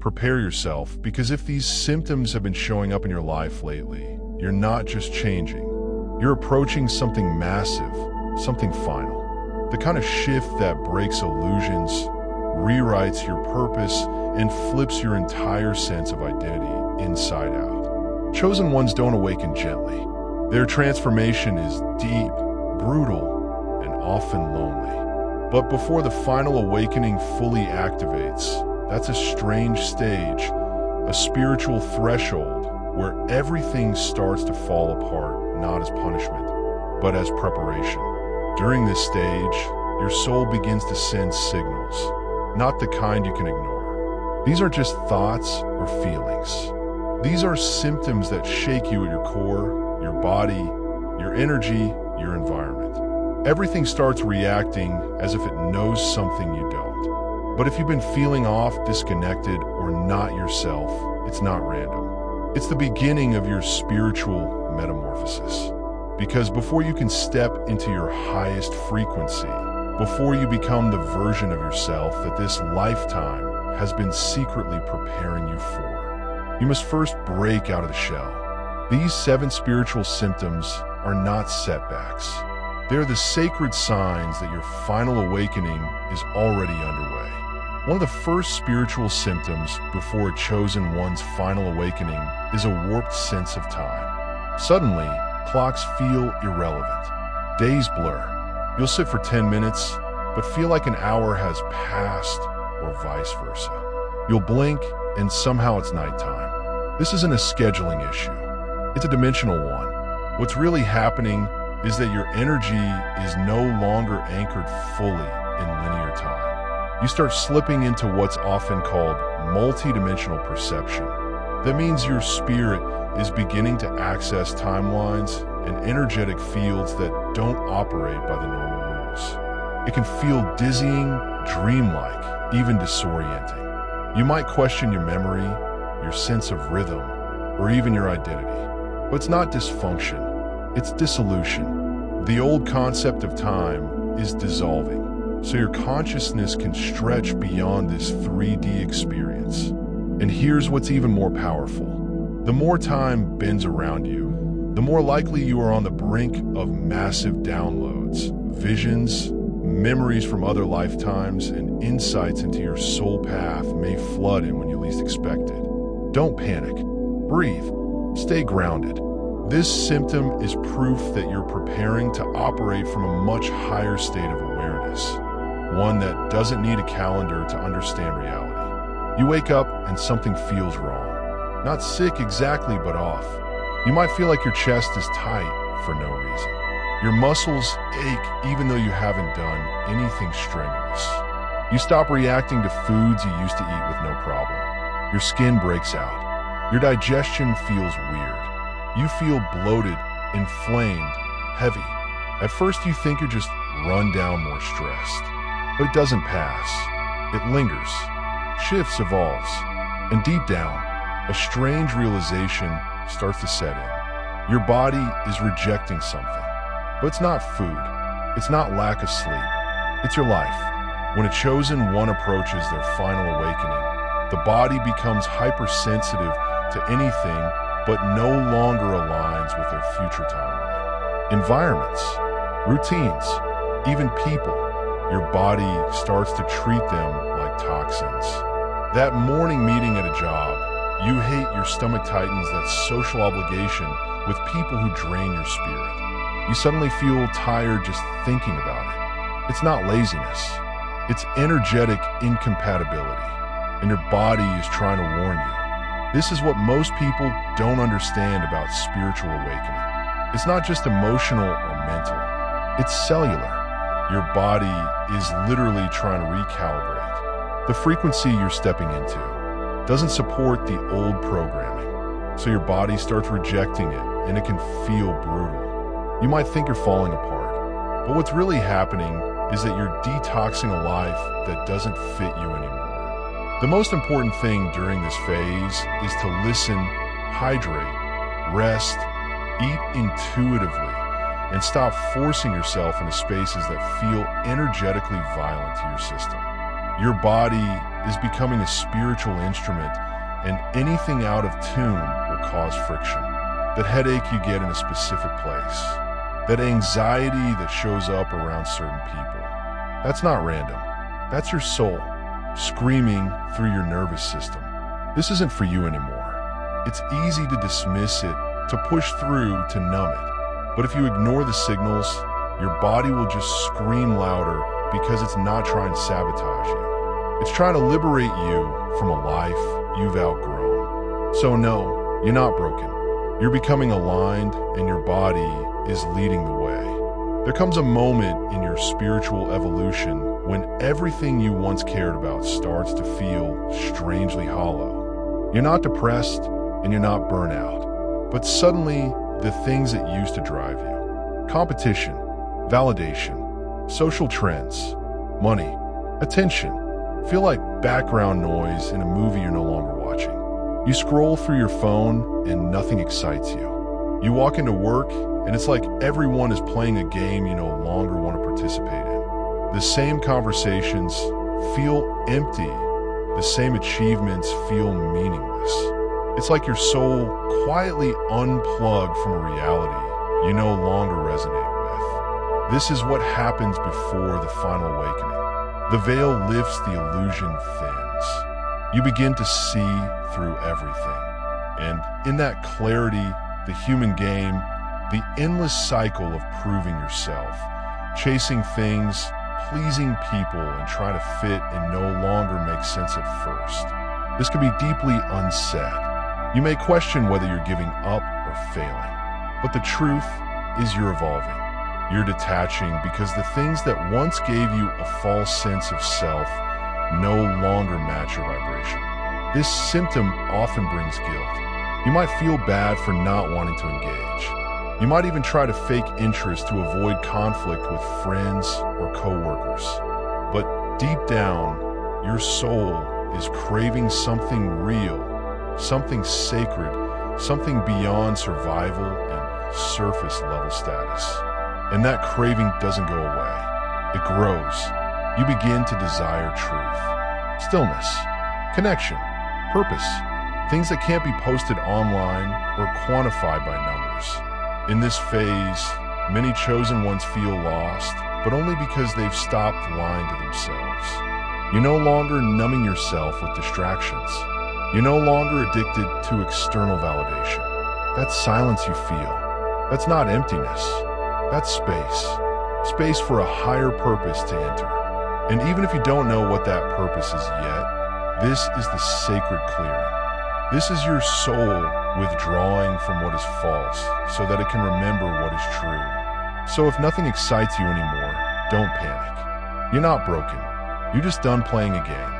Prepare yourself, because if these symptoms have been showing up in your life lately, you're not just changing. You're approaching something massive, something final. The kind of shift that breaks illusions, rewrites your purpose, and flips your entire sense of identity inside out. Chosen ones don't awaken gently. Their transformation is deep, brutal, and often lonely. But before the final awakening fully activates, that's a strange stage, a spiritual threshold where everything starts to fall apart, not as punishment, but as preparation. During this stage, your soul begins to send signals, not the kind you can ignore. These aren't just thoughts or feelings. These are symptoms that shake you at your core, your body, your energy, your environment. Everything starts reacting as if it knows something you don't. But if you've been feeling off, disconnected, or not yourself, it's not random. It's the beginning of your spiritual metamorphosis. Because before you can step into your highest frequency, before you become the version of yourself that this lifetime has been secretly preparing you for, you must first break out of the shell. These 7 spiritual symptoms are not setbacks. They're the sacred signs that your final awakening is already underway. One of the first spiritual symptoms before a chosen one's final awakening is a warped sense of time. Suddenly, clocks feel irrelevant. Days blur. You'll sit for 10 minutes, but feel like an hour has passed, or vice versa. You'll blink, and somehow it's nighttime. This isn't a scheduling issue. It's a dimensional one. What's really happening is that your energy is no longer anchored fully in linear time. You start slipping into what's often called multidimensional perception. That means your spirit is beginning to access timelines and energetic fields that don't operate by the normal rules. It can feel dizzying, dreamlike, even disorienting. You might question your memory, your sense of rhythm, or even your identity. But it's not dysfunction, it's dissolution. The old concept of time is dissolving, so your consciousness can stretch beyond this 3D experience. And here's what's even more powerful. The more time bends around you, the more likely you are on the brink of massive downloads, visions, memories from other lifetimes, and insights into your soul path may flood in when you least expect it. Don't panic. Breathe. Stay grounded. This symptom is proof that you're preparing to operate from a much higher state of awareness, one that doesn't need a calendar to understand reality. You wake up and something feels wrong. Not sick exactly, but off. You might feel like your chest is tight for no reason. Your muscles ache even though you haven't done anything strenuous. You stop reacting to foods you used to eat with no problem. Your skin breaks out. Your digestion feels weird. You feel bloated, inflamed, heavy. At first you think you're just run down, more stressed. But it doesn't pass. It lingers, shifts, evolves. And deep down, a strange realization starts to set in. Your body is rejecting something. But it's not food. It's not lack of sleep. It's your life. When a chosen one approaches their final awakening, the body becomes hypersensitive to anything but no longer aligns with their future timeline. Environments, routines, even people, your body starts to treat them like toxins. That morning meeting at a job, you hate your stomach tightens, that social obligation with people who drain your spirit. You suddenly feel tired just thinking about it. It's not laziness. It's energetic incompatibility, and your body is trying to warn you. This is what most people don't understand about spiritual awakening. It's not just emotional or mental. It's cellular. Your body is literally trying to recalibrate. The frequency you're stepping into doesn't support the old programming, so your body starts rejecting it, and it can feel brutal. You might think you're falling apart, but what's really happening is that you're detoxing a life that doesn't fit you anymore. The most important thing during this phase is to listen, hydrate, rest, eat intuitively, and stop forcing yourself into spaces that feel energetically violent to your system. Your body is becoming a spiritual instrument, and anything out of tune will cause friction. That headache you get in a specific place, that anxiety that shows up around certain people, that's not random. That's your soul screaming through your nervous system. This isn't for you anymore. It's easy to dismiss it, to push through, to numb it. But if you ignore the signals, your body will just scream louder because it's not trying to sabotage you. It's trying to liberate you from a life you've outgrown. So no, you're not broken. You're becoming aligned, and your body is leading the way. There comes a moment in your spiritual evolution when everything you once cared about starts to feel strangely hollow. You're not depressed and you're not burnt out, but suddenly the things that used to drive you, competition, validation, social trends, money, attention, feel like background noise in a movie you're no longer watching. You scroll through your phone and nothing excites you. You walk into work and it's like everyone is playing a game you no longer want to participate in. The same conversations feel empty. The same achievements feel meaningless. It's like your soul quietly unplugged from a reality you no longer resonate with. This is what happens before the final awakening. The veil lifts, the illusion thins. You begin to see through everything. And in that clarity, the human game, the endless cycle of proving yourself, chasing things, pleasing people, and trying to fit and no longer make sense at first. This can be deeply unsaid. You may question whether you're giving up or failing, but the truth is you're evolving. You're detaching because the things that once gave you a false sense of self no longer match your vibration. This symptom often brings guilt. You might feel bad for not wanting to engage. You might even try to fake interest to avoid conflict with friends or coworkers. But deep down, your soul is craving something real, something sacred, something beyond survival and surface level status. And that craving doesn't go away. It grows. You begin to desire truth, stillness, connection, purpose, things that can't be posted online or quantified by numbers. In this phase, many chosen ones feel lost, but only because they've stopped lying to themselves. You're no longer numbing yourself with distractions. You're no longer addicted to external validation. That silence you feel, that's not emptiness. That's space. Space for a higher purpose to enter. And even if you don't know what that purpose is yet, this is the sacred clearing. This is your soul withdrawing from what is false so that it can remember what is true. So if nothing excites you anymore, don't panic. You're not broken. You're just done playing a game.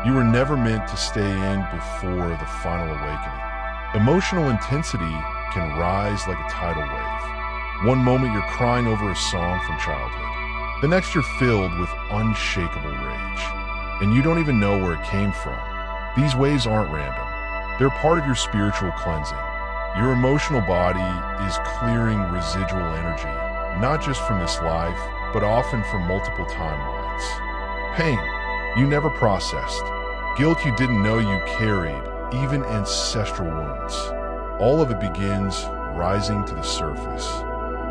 You were never meant to stay in before the final awakening. Emotional intensity can rise like a tidal wave. One moment you're crying over a song from childhood. The next you're filled with unshakable rage. And you don't even know where it came from. These waves aren't random. They're part of your spiritual cleansing. Your emotional body is clearing residual energy, not just from this life, but often from multiple timelines. Pain you never processed. Guilt you didn't know you carried, even ancestral wounds. All of it begins rising to the surface.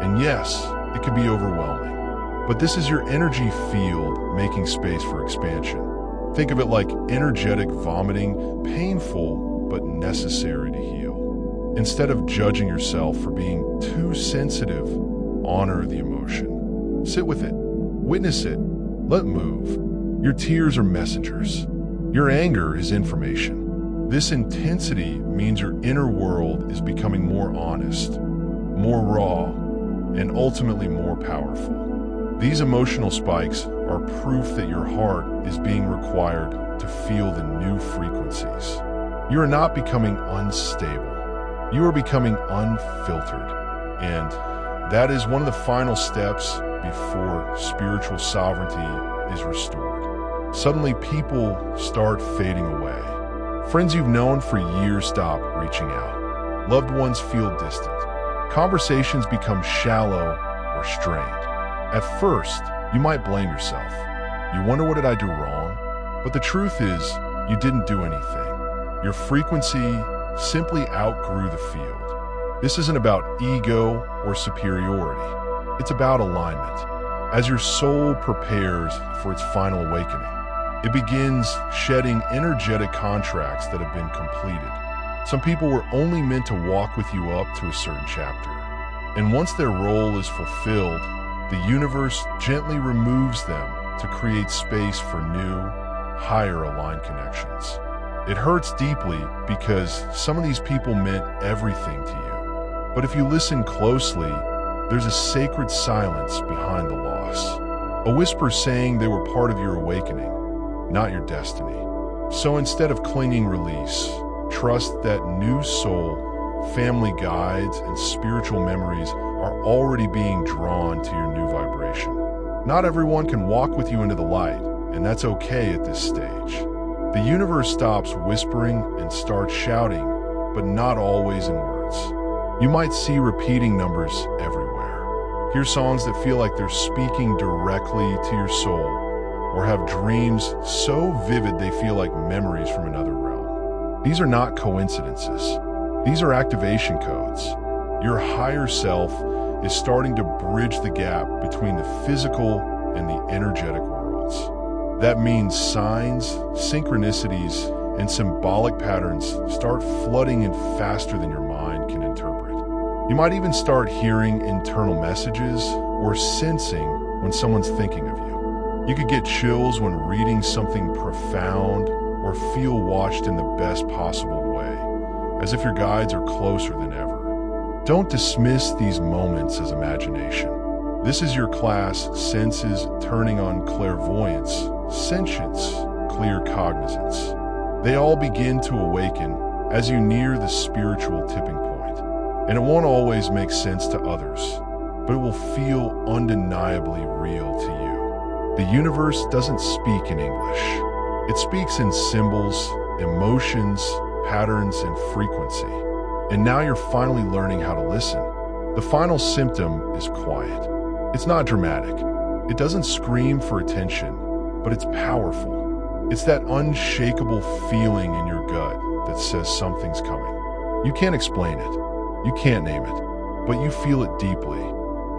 And yes, it can be overwhelming. But this is your energy field making space for expansion. Think of it like energetic vomiting, painful but necessary to heal. Instead of judging yourself for being too sensitive, honor the emotion. Sit with it, witness it, let it move. Your tears are messengers. Your anger is information. This intensity means your inner world is becoming more honest, more raw, and ultimately more powerful. These emotional spikes are proof that your heart is being required to feel the new frequencies. You are not becoming unstable. You are becoming unfiltered. And that is one of the final steps before spiritual sovereignty is restored. Suddenly, people start fading away. Friends you've known for years stop reaching out. Loved ones feel distant. Conversations become shallow or strained. At first, you might blame yourself. You wonder, what did I do wrong? But the truth is, you didn't do anything. Your frequency simply outgrew the field. This isn't about ego or superiority. It's about alignment. As your soul prepares for its final awakening, it begins shedding energetic contracts that have been completed. Some people were only meant to walk with you up to a certain chapter. And once their role is fulfilled, the universe gently removes them to create space for new, higher aligned connections. It hurts deeply because some of these people meant everything to you. But if you listen closely, there's a sacred silence behind the loss. A whisper saying they were part of your awakening, not your destiny. So instead of clinging, release. Trust that new soul, family guides, and spiritual memories are already being drawn to your new vibration. Not everyone can walk with you into the light, and that's okay at this stage. The universe stops whispering and starts shouting, but not always in words. You might see repeating numbers everywhere. Hear songs that feel like they're speaking directly to your soul, or have dreams so vivid they feel like memories from another realm. These are not coincidences. These are activation codes. Your higher self is starting to bridge the gap between the physical and the energetic worlds. That means signs, synchronicities, and symbolic patterns start flooding in faster than your mind can interpret. You might even start hearing internal messages or sensing when someone's thinking of you. You could get chills when reading something profound or feel watched in the best possible way, as if your guides are closer than ever. Don't dismiss these moments as imagination. This is your class senses turning on clairvoyance, sentience, clear cognizance. They all begin to awaken as you near the spiritual tipping point. And it won't always make sense to others, but it will feel undeniably real to you. The universe doesn't speak in English. It speaks in symbols, emotions, patterns, and frequency. And now you're finally learning how to listen. The final symptom is quiet. It's not dramatic. It doesn't scream for attention, but it's powerful. It's that unshakable feeling in your gut that says something's coming. You can't explain it. You can't name it, but you feel it deeply.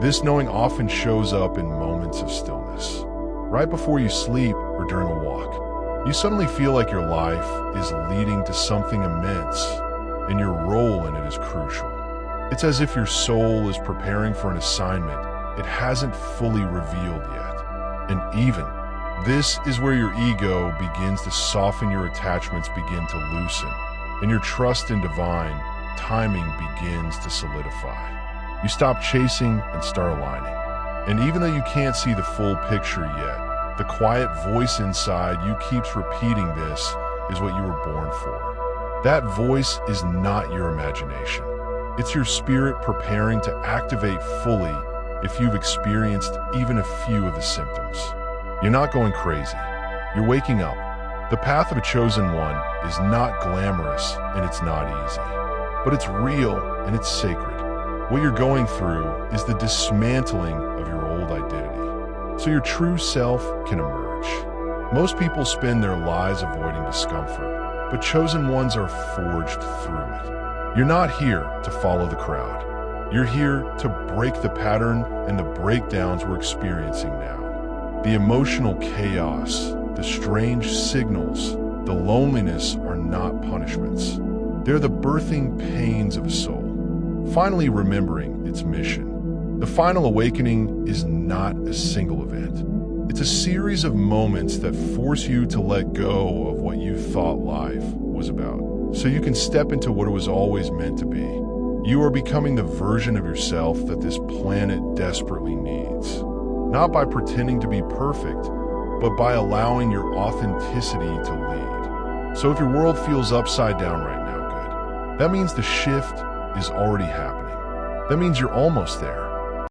This knowing often shows up in moments of stillness. Right before you sleep or during a walk, you suddenly feel like your life is leading to something immense, and your role in it is crucial. It's as if your soul is preparing for an assignment it hasn't fully revealed yet. And even this is where your ego begins to soften, your attachments begin to loosen, and your trust in divine timing begins to solidify. You stop chasing and start aligning. And even though you can't see the full picture yet, the quiet voice inside you keeps repeating this is what you were born for. That voice is not your imagination. It's your spirit preparing to activate fully if you've experienced even a few of the symptoms. You're not going crazy. You're waking up. The path of a chosen one is not glamorous and it's not easy, but it's real and it's sacred. What you're going through is the dismantling of your old identity, so your true self can emerge. Most people spend their lives avoiding discomfort, but chosen ones are forged through it. You're not here to follow the crowd. You're here to break the pattern and the breakdowns we're experiencing now. The emotional chaos, the strange signals, the loneliness are not punishments. They're the birthing pains of a soul, finally remembering its mission. The final awakening is not a single event. It's a series of moments that force you to let go of what you thought life was about, so you can step into what it was always meant to be. You are becoming the version of yourself that this planet desperately needs. Not by pretending to be perfect, but by allowing your authenticity to lead. So if your world feels upside down right now, good. That means the shift is already happening. That means you're almost there.